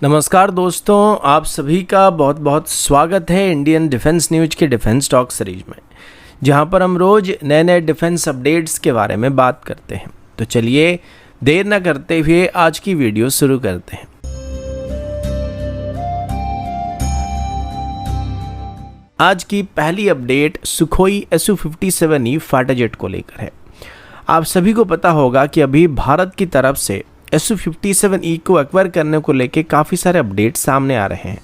नमस्कार दोस्तों, आप सभी का बहुत बहुत स्वागत है इंडियन डिफेंस न्यूज के डिफेंस टॉक सीरीज में, जहां पर हम रोज नए नए डिफेंस अपडेट्स के बारे में बात करते हैं। तो चलिए देर न करते हुए आज की वीडियो शुरू करते हैं। आज की पहली update Sukhoi Su-57E fighter jet को लेकर है। आप सभी को पता होगा कि अभी भारत की तरफ से Su-57E को एक्वायर करने को लेकर काफ़ी सारे अपडेट्स सामने आ रहे हैं।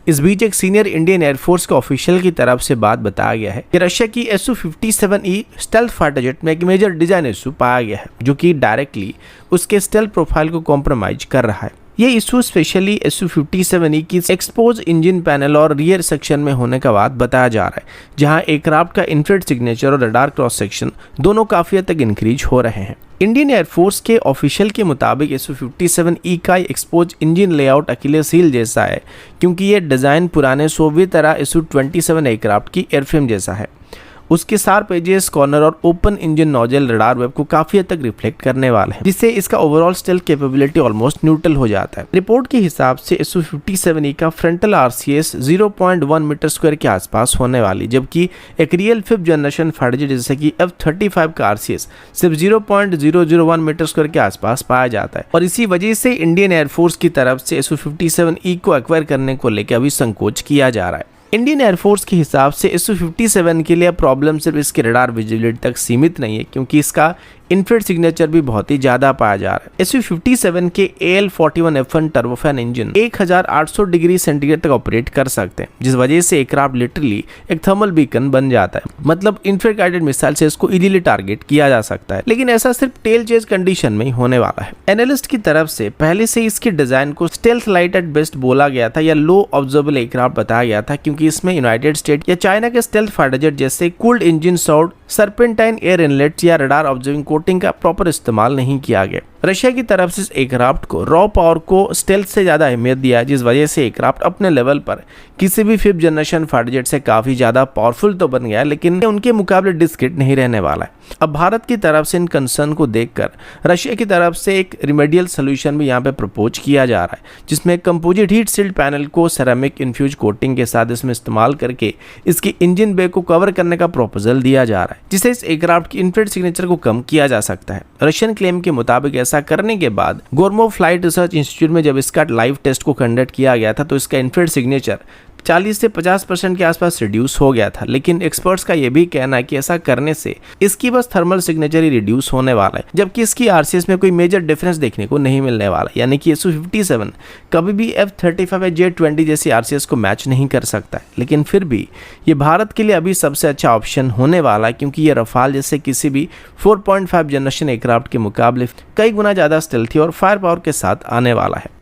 इस बीच एक सीनियर इंडियन एयरफोर्स के ऑफिशियल की तरफ से बात बताया गया है कि रशिया की Su-57E स्टेल्थ फाइटर जेट में एक मेजर डिजाइन इशू पाया गया है, जो कि डायरेक्टली उसके स्टेल्थ प्रोफाइल को कॉम्प्रोमाइज कर रहा है। ये इशू स्पेशली Su-57E की एक्सपोज इंजन पैनल और रियर सेक्शन में होने का बात बताया जा रहा है, जहां एयरक्राफ्ट का इंफ्रारेड सिग्नेचर और रडार क्रॉस सेक्शन दोनों काफी हद तक इंक्रीज हो रहे हैं। इंडियन एयरफोर्स के ऑफिशियल के मुताबिक Su-57E का एक्सपोज इंजन लेआउट अकीलेस हील जैसा है, क्योंकि ये डिज़ाइन पुराने सोवियत एरा Su-27 एयरक्राफ्ट की एयरफ्रेम जैसा है। उसके शार्प एजेस, कॉर्नर और open engine nozzle radar web को काफी हद तक रिफ्लेक्ट करने वाले हैं, जिससे इसका overall stealth capability almost neutral हो जाता है। रिपोर्ट के हिसाब से Su-57E का फ्रंटल RCS 0.1 मीटर स्क्वायर के आसपास होने वाली, जबकि एक real 5th generation fighter jet जैसे कि F-35 का RCS सिर्फ 0.001 मीटर स्क्वायर के आसपास पाया जाता है। और इसी वजह से इंडियन एयरफोर्स की तरफ से Su-57E को एक्वायर करने को लेकर अभी संकोच किया जा रहा है। इंडियन एयरफोर्स के हिसाब से Su-57 के लिए प्रॉब्लम सिर्फ इसके रडार विजिबिलिटी तक सीमित नहीं है, क्योंकि इसका इंफ्रारेड सिग्नेचर भी बहुत ही ज्यादा पाया जा रहा है। Su-57 के AL-41F1 turbofan engine 1800 degree centigrade तक ऑपरेट कर सकते हैं, जिस वजह से एयरक्राफ्ट लिटरली एक थर्मल बीकन बन जाता है। मतलब इंफ्रारेड गाइडेड मिसाइल से इसको इजीली टारगेट किया जा सकता है, लेकिन ऐसा सिर्फ टेल चेज कंडीशन में ही होने वाला है। एनालिस्ट की तरफ से पहले से इसके डिजाइन को स्टेल्थ लाइट एट बेस्ट बोला गया था या लो ऑब्जर्वेबल एयरक्राफ्ट बताया गया था, क्योंकि इसमें यूनाइटेड स्टेट या चाइना के स्टेल्थ फाइटर जेट जैसे cooled engine sword, serpentine air inlets या रडार ऑब्जर्विंग कोटिंग का प्रॉपर इस्तेमाल नहीं किया गया। रशिया की तरफ से इस एयरक्राफ्ट को रॉ पावर को स्टेल्थ से ज्यादा अहमियत दिया है, जिस वजह से एयरक्राफ्ट अपने लेवल पर किसी भी 5th जनरेशन फाइटर जेट से काफी ज्यादा पावरफुल तो बन गया है, लेकिन उनके मुकाबले डिस्क्रीट नहीं रहने वाला है। अब भारत की तरफ से इन कंसर्न को देखकर रशिया की तरफ से एक रिमेडियल सोल्यूशन भी यहाँ पे प्रपोज किया जा रहा है, जिसमें कंपोजिट हीट सील्ड पैनल को सेरेमिक इन्फ्यूज कोटिंग के साथ इसमें इस्तेमाल करके इसकी इंजन बे को कवर करने का प्रपोजल दिया जा रहा है, जिससे इस एयरक्राफ्ट की इंफ्रारेड सिग्नेचर को कम किया जा सकता है। रशियन क्लेम के मुताबिक ऐसा करने के बाद गोर्मोव फ्लाइट रिसर्च इंस्टीट्यूट में जब इसका लाइव टेस्ट को कंडक्ट किया गया था, तो इसका इंफ्रारेड सिग्नेचर 40 से 50% के आसपास रिड्यूस हो गया था। लेकिन एक्सपर्ट्स का यह भी कहना है कि ऐसा करने से इसकी बस थर्मल सिग्नेचर ही रिड्यूस होने वाला है, जबकि इसकी RCS में कोई मेजर डिफरेंस देखने को नहीं मिलने वाला। यानी कि Su-57 कभी भी F-35 या J-20 जैसी RCS को मैच नहीं कर सकता है, लेकिन फिर भी ये भारत के लिए अभी सबसे अच्छा ऑप्शन होने वाला है, क्योंकि ये रफाल जैसे किसी भी 4.5 जनरेशन एयरक्राफ्ट के मुकाबले कई गुना ज्यादा स्टेल्थी और फायर पावर के साथ आने वाला है।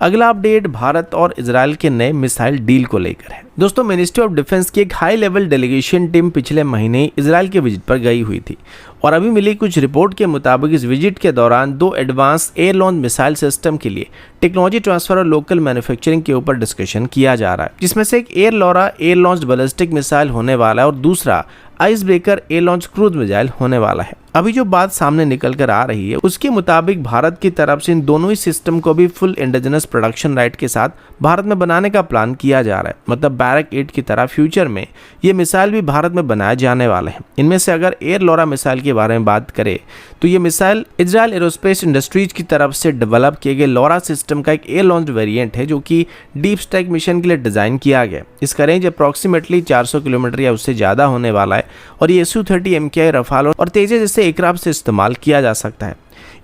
अगला अपडेट भारत और इजराइल के नए मिसाइल डील को लेकर है। दोस्तों, मिनिस्ट्री ऑफ डिफेंस की एक हाई लेवल डेलीगेशन टीम पिछले महीने इजराइल के विजिट पर गई हुई थी, और अभी मिली कुछ रिपोर्ट के मुताबिक इस विजिट के दौरान 2 advance air launch missile system के लिए टेक्नोलॉजी ट्रांसफर और लोकल मैन्युफैक्चरिंग के ऊपर डिस्कशन किया जा रहा है, जिसमें से एक air Laura air launch ballistic missile होने वाला है और दूसरा ice breaker air launch cruise missile होने वाला है। अभी जो बात सामने निकल कर आ रही है उसके मुताबिक भारत की तरफ से इन दोनों ही सिस्टम को भी फुल इंडिजिनस प्रोडक्शन राइट के साथ भारत में बनाने का प्लान किया जा रहा है। मतलब बैरक 8 की तरह फ्यूचर में ये मिसाइल भी भारत में बनाए जाने वाले हैं। इनमें से अगर एयर लॉरा मिसाइल के बारे में बात करें तो ये मिसाइल इजराइल एरोस्पेस इंडस्ट्रीज की तरफ से डेवलप किए गए लॉरा सिस्टम का एक एयर लॉन्च वेरिएंट है, जो कि डीप स्ट्राइक मिशन के लिए डिजाइन किया गया। इसका रेंज अप्रॉक्सीमेटली 400 किलोमीटर या उससे ज्यादा होने वाला है, और ये Su-30 MKI रफाल और तेजस जैसे एयरक्राफ्ट से इस्तेमाल किया जा सकता है।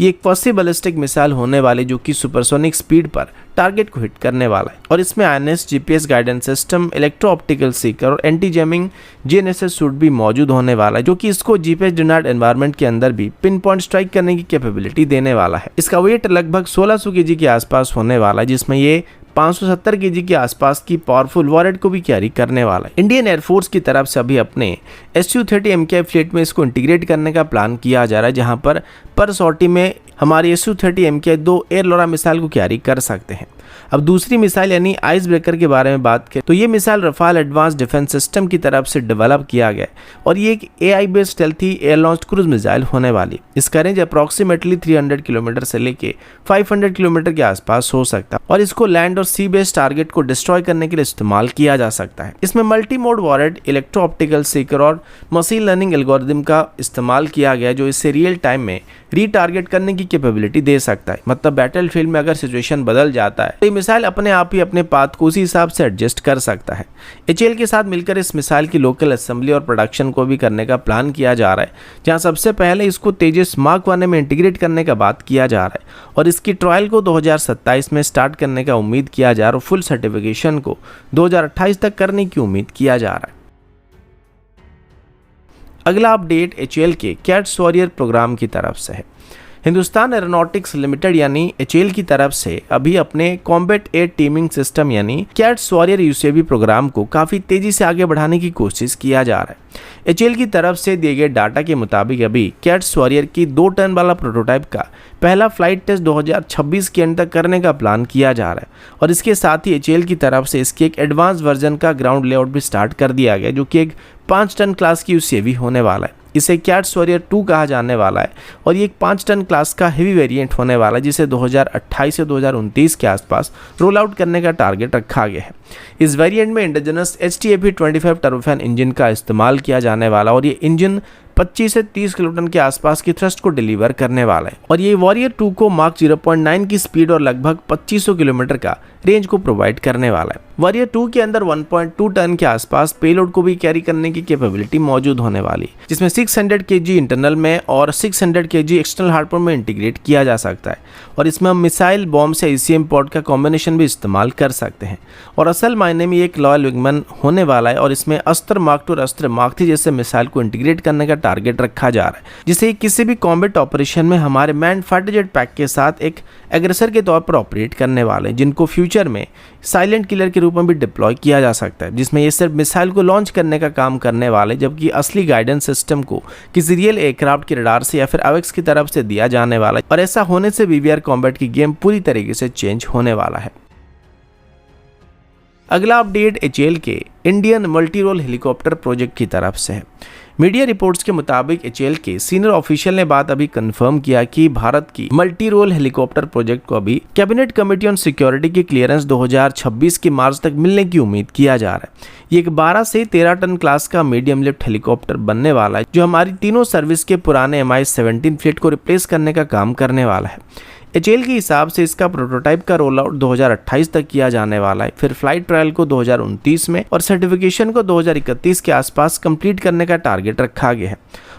ये एक फर्स्ट बैलिस्टिक मिसाइल होने वाली, जो कि सुपरसोनिक स्पीड पर टारगेट को हिट करने वाला है, और इसमें INS GPS guidance system, electro optical seeker और एंटी जैमिंग GNSS सूट भी मौजूद होने वाला है, जो कि इसको GPS डिनार्ड एनवायरनमेंट के अंदर भी पिन पॉइंट स्ट्राइक करने की कैपेबिलिटी देने वाला है। इसका वेट लगभग 1600 kg के आसपास होने वाला है, जिसमें ये 570 kg के आसपास की पावरफुल वॉरेट को भी कैरी करने वाला है। इंडियन एयरफोर्स की तरफ से अभी अपने Su-30 MKI फ्लीट में इसको इंटीग्रेट करने का प्लान किया जा रहा है, जहां पर सॉर्टी में हमारी SU-30 MKI 2 एयर लोरा मिसाइल को कैरी कर सकते हैं। अब दूसरी मिसाइल यानी आइस ब्रेकर के बारे में बात करें तो ये missile Rafale advance defence system की तरफ से डेवलप किया गया और ये एक AI based stealthy air launch cruise missile होने वाली। इसका रेंज अप्रॉक्सीमेटली 300 किलोमीटर से लेके 500 किलोमीटर के आसपास हो सकता है और इसको लैंड और सी बेस्ड टारगेट को डिस्ट्रॉय करने के लिए इस्तेमाल किया जा सकता है। इसमें multi mode warhead, electro optical seeker और मशीन लर्निंग एल्गोरिदम का इस्तेमाल किया गया जो इससे रियल टाइम में रीटारगेट करने की कैपेबिलिटी दे सकता है। मतलब बैटलफील्ड में अगर सिचुएशन बदल जाता है तो ये मिसाइल अपने आप ही अपने पाथ को उसी हिसाब से एडजस्ट कर सकता है। HAL के साथ मिलकर इस मिसाइल की लोकल असेंबली और प्रोडक्शन को भी करने का प्लान किया जा रहा है, जहां सबसे पहले इसको तेजस मार्क 1 में इंटीग्रेट करने का बात किया जा रहा है और इसकी ट्रायल को 2027 में स्टार्ट करने का उम्मीद किया जा रहा है और फुल सर्टिफिकेशन को 2028 तक करने की उम्मीद किया जा रहा है। अगला अपडेट HAL के कैट्स वॉरियर प्रोग्राम की तरफ से है। हिंदुस्तान एरोनॉटिक्स लिमिटेड यानी HAL की तरफ से अभी अपने कॉम्बैट एयर टीमिंग सिस्टम यानी कैट्स वॉरियर UCAV प्रोग्राम को काफ़ी तेज़ी से आगे बढ़ाने की कोशिश किया जा रहा है। HAL की तरफ से दिए गए डाटा के मुताबिक अभी कैट्स वॉरियर की 2 टन वाला प्रोटोटाइप का पहला फ्लाइट टेस्ट 2026 के अंत तक करने का प्लान किया जा रहा है और इसके साथ ही HAL की तरफ से इसके एक एडवांस वर्जन का ग्राउंड लेआउट भी स्टार्ट कर दिया गया जो कि एक 5 टन क्लास की UCAV होने वाला है। इसे कैट्स वॉरियर 2 कहा जाने वाला है और ये एक 5 टन क्लास का हेवी वेरिएंट होने वाला है जिसे 2028 से 2029 के आसपास रोल आउट करने का टारगेट रखा गया है। इस वेरिएंट में इंडिजिनस HTAP-25 टर्बोफैन इंजन का इस्तेमाल किया जाने वाला और ये इंजन 25 से 30 किलोटन के आसपास की थ्रस्ट को डिलीवर करने वाला है और ये वॉरियर 2 को मार्क 0.9 की स्पीड और लगभग 2500 किलोमीटर का रेंज को प्रोवाइड करने वाला है। वॉरियर 2 के अंदर 1.2 टन के आसपास पेलोड को भी कैरी करने की कैपेबिलिटी मौजूद होने वाली है, जिसमें 600 kg इंटरनल में और 600 kg एक्सटर्नल हार्डपोन में इंटीग्रेट किया जा सकता है और इसमें हम मिसाइल बॉम्ब से ICM पॉड का कॉम्बिनेशन भी इस्तेमाल कर सकते हैं और असल मायने में एक लॉयल विंगमैन होने वाला है और इसमें अस्त्र मार्क 2 और अस्त्र मार्क 3 जैसे मिसाइल को इंटीग्रेट करने का टारगेट रखा जा रहा है, जिसे किसी भी कॉम्बैट ऑपरेशन में हमारे मैन्ड फाइटर जेट पैक के साथ एक एग्रेसर के तौर पर ऑपरेट करने वाले हैं, जिनको फ्यूचर में साइलेंट किलर के रूप में भी डिप्लॉय किया जा सकता है, जिसमें ये सिर्फ मिसाइल को लॉन्च करने का काम करने वाले जबकि असली गाइडेंस सिस्टम को किसी रियल एयरक्राफ्ट के रडार से या फिर AWACS की तरफ से दिया जाने वाला है और ऐसा होने से BVR कॉम्बैट की गेम पूरी तरीके से चेंज होने वाला है। अगला अपडेट HAL के Indian multi role helicopter project की तरफ से है। मीडिया रिपोर्ट्स के मुताबिक HAL के सीनियर ऑफिशियल ने बात अभी कंफर्म किया कि भारत की मल्टी रोल हेलीकॉप्टर प्रोजेक्ट को अभी कैबिनेट कमेटी ऑन सिक्योरिटी की क्लियरेंस 2026 के मार्च तक मिलने की उम्मीद किया जा रहा है। ये एक 12 से 13 टन क्लास का मीडियम लिफ्ट हेलीकॉप्टर बनने वाला है जो हमारी तीनों सर्विस के पुराने MI-17 फ्लीट को रिप्लेस करने का काम करने वाला है। HAL के हिसाब से इसका प्रोटोटाइप का रोल आउट 2028 तक किया जाने वाला है, फिर फ्लाइट ट्रायल को 2029 में और सर्टिफिकेशन को 2031 के आसपास कंप्लीट करने का टारगेट रखा गया है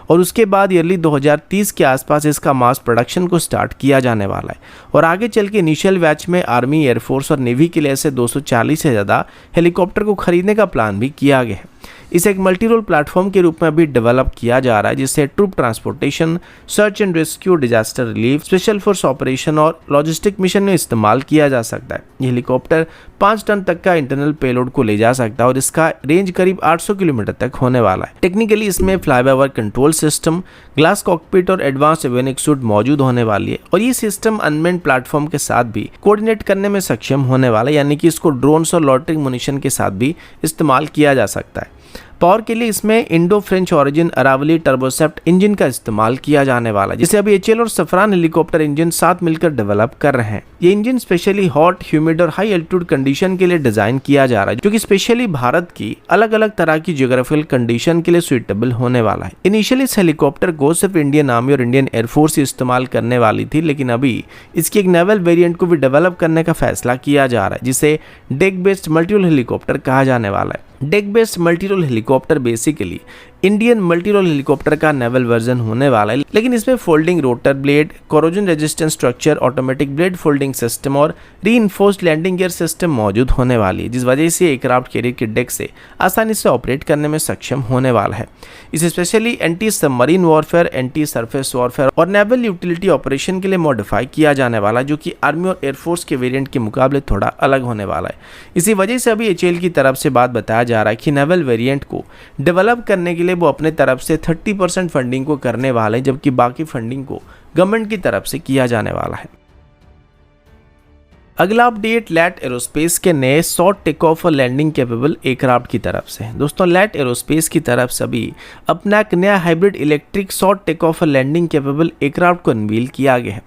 और उसके बाद ईयरली 2030 के आसपास इसका मास प्रोडक्शन को स्टार्ट किया जाने वाला है और आगे चल के इनिशियल बैच में आर्मी, एयरफोर्स और नेवी के लिए ऐसे 240 से ज़्यादा हेलीकॉप्टर को खरीदने का प्लान भी किया गया है। इसे एक मल्टी रोल प्लेटफॉर्म के रूप में अभी डेवलप किया जा रहा है जिससे troop transportation, search and rescue, disaster relief, special force operation और लॉजिस्टिक मिशन में इस्तेमाल किया जा सकता है। ये हेलीकॉप्टर 5 टन तक का इंटरनल पेलोड को ले जा सकता है और इसका रेंज करीब 800 किलोमीटर तक होने वाला है। टेक्निकली इसमें fly by wire control system, glass cockpit और एडवांस एवियोनिक्स सूट मौजूद होने वाली है और ये सिस्टम अनमेन्ड प्लेटफॉर्म के साथ भी कोऑर्डिनेट करने में सक्षम होने वाला है, यानी कि इसको ड्रोन्स और लॉटरिंग मुनिशन के साथ भी इस्तेमाल किया जा सकता है। पावर के लिए इसमें Indo French origin Aravalli turboshaft engine का इस्तेमाल किया जाने वाला है, जिसे अभी HAL और सफरान हेलीकॉप्टर इंजन साथ मिलकर डेवलप कर रहे हैं। ये इंजन स्पेशली हॉट, ह्यूमिड और हाई एल्टीट्यूड कंडीशन के लिए डिजाइन किया जा रहा है, जो कि स्पेशली भारत की अलग अलग तरह की जियोग्राफिकल कंडीशन के लिए सुइटेबल होने वाला है। इनिशियली इस हेलीकॉप्टर को सिर्फ इंडियन आर्मी और इंडियन एयरफोर्स इस्तेमाल करने वाली थी, लेकिन अभी इसकी एक नेवल वेरिएंट को भी डेवलप करने का फैसला किया जा रहा है, जिसे deck based multi role helicopter कहा जाने वाला है। Deck based multi role helicopter basically Indian multi role helicopter का नेवल वर्जन होने वाला है, लेकिन इसमें folding rotor blade, corrosion resistant structure, automatic blade folding system और रीइंफोर्स्ड लैंडिंग गियर सिस्टम मौजूद होने वाली है, जिस वजह से एयरक्राफ्ट कैरियर के डेक से आसानी से ऑपरेट करने में सक्षम होने वाला है। इसे specially anti submarine warfare, anti surface warfare और नेवल यूटिलिटी ऑपरेशन के लिए मॉडिफाई किया जाने वाला है, जो कि आर्मी और एयरफोर्स के वेरिएंट के मुकाबले थोड़ा अलग होने वाला है। इसी वजह से अभी HAL की तरफ से बात बताया जा रहा है कि नेवल वेरिएंट को डेवलप करने के लिए वो अपने तरफ से 30% फंडिंग को करने वाले हैं, जबकि बाकी फंडिंग को गवर्नमेंट की तरफ से किया जाने वाला है। अगला अपडेट लैट एरोस्पेस के नए शॉर्ट टेक ऑफ और लैंडिंग कैपेबल एयरक्राफ्ट की तरफ से है। दोस्तों लैट एरोस्पेस की तरफ से अभी अपना एक नया hybrid electric short take off और लैंडिंग कैपेबल एयरक्राफ्ट को अनवील किया गया है,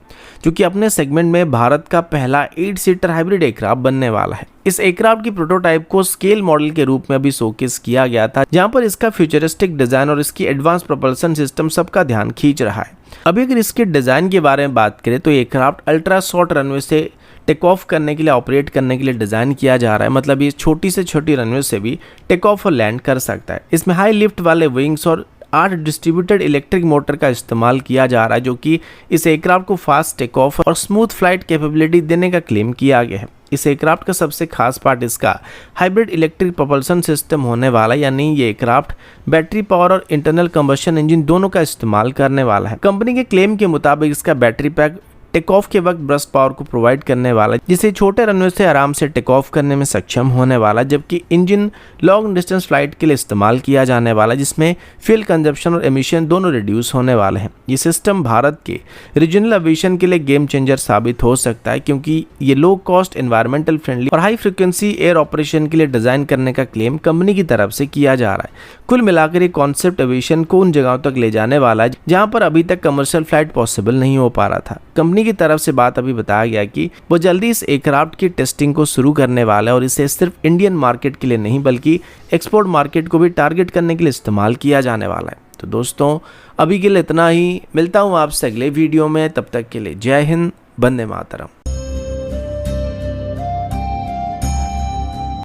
जो कि अपने सेगमेंट में भारत का पहला 8 सीटर हाइब्रिड एयरक्राफ्ट बनने वाला है। इस एयरक्राफ्ट की प्रोटोटाइप को स्केल मॉडल के रूप में अभी शोकेस किया गया था, जहां पर इसका फ्यूचरिस्टिक डिजाइन और इसकी एडवांस प्रोपल्शन सिस्टम सबका ध्यान खींच रहा है। अभी अगर इसके डिजाइन के बारे में बात करें तो एयरक्राफ्ट अल्ट्रा शॉर्ट रनवे से टेक ऑफ करने के लिए, ऑपरेट करने के लिए डिज़ाइन किया जा रहा है। मतलब ये छोटी से छोटी रनवे से भी टेक ऑफ और लैंड कर सकता है। इसमें हाई लिफ्ट वाले विंग्स और 8 डिस्ट्रीब्यूटेड इलेक्ट्रिक मोटर का इस्तेमाल किया जा रहा है, जो कि इस एयरक्राफ्ट को फास्ट टेक ऑफ और स्मूथ फ्लाइट कैपेबिलिटी देने का क्लेम किया गया है। इस एयरक्राफ्ट का सबसे खास पार्ट इसका हाइब्रिड इलेक्ट्रिक प्रोपल्शन सिस्टम होने वाला है, यानी ये एयरक्राफ्ट बैटरी पावर और इंटरनल कंबशन इंजन दोनों का इस्तेमाल करने वाला है। कंपनी के क्लेम के मुताबिक इसका बैटरी पैक टेक ऑफ के वक्त ब्रस्ट पावर को प्रोवाइड करने वाला है, जिसे छोटे रनवे से आराम से टेक ऑफ करने में सक्षम होने वाला, जबकि इंजन लॉन्ग डिस्टेंस फ्लाइट के लिए इस्तेमाल किया जाने वाला, जिसमें फ्यूल कंजप्शन और एमिशन दोनों रिड्यूस होने वाले हैं। ये सिस्टम भारत के रीजनल एविएशन के लिए गेम चेंजर साबित हो सकता है, क्योंकि ये लो कॉस्ट, एनवायरमेंटल फ्रेंडली और हाई फ्रिक्वेंसी एयर ऑपरेशन के लिए डिजाइन करने का क्लेम कंपनी की तरफ से किया जा रहा है। कुल मिलाकर ये कॉन्सेप्ट एविएशन को उन जगहों तक ले जाने वाला है जहां पर अभी तक कमर्शियल फ्लाइट पॉसिबल नहीं हो पा रहा था। कंपनी की तरफ से बात अभी बताया गया कि वो जल्दी इस एयरक्राफ्ट की टेस्टिंग को शुरू करने वाला है और इसे सिर्फ इंडियन मार्केट के लिए नहीं बल्कि एक्सपोर्ट मार्केट को भी टारगेट करने के लिए इस्तेमाल किया जाने वाला है। तो दोस्तों अभी के लिए इतना ही, मिलता हूं आपसे अगले वीडियो में, तब तक के लिए जय हिंद, वंदे मातरम।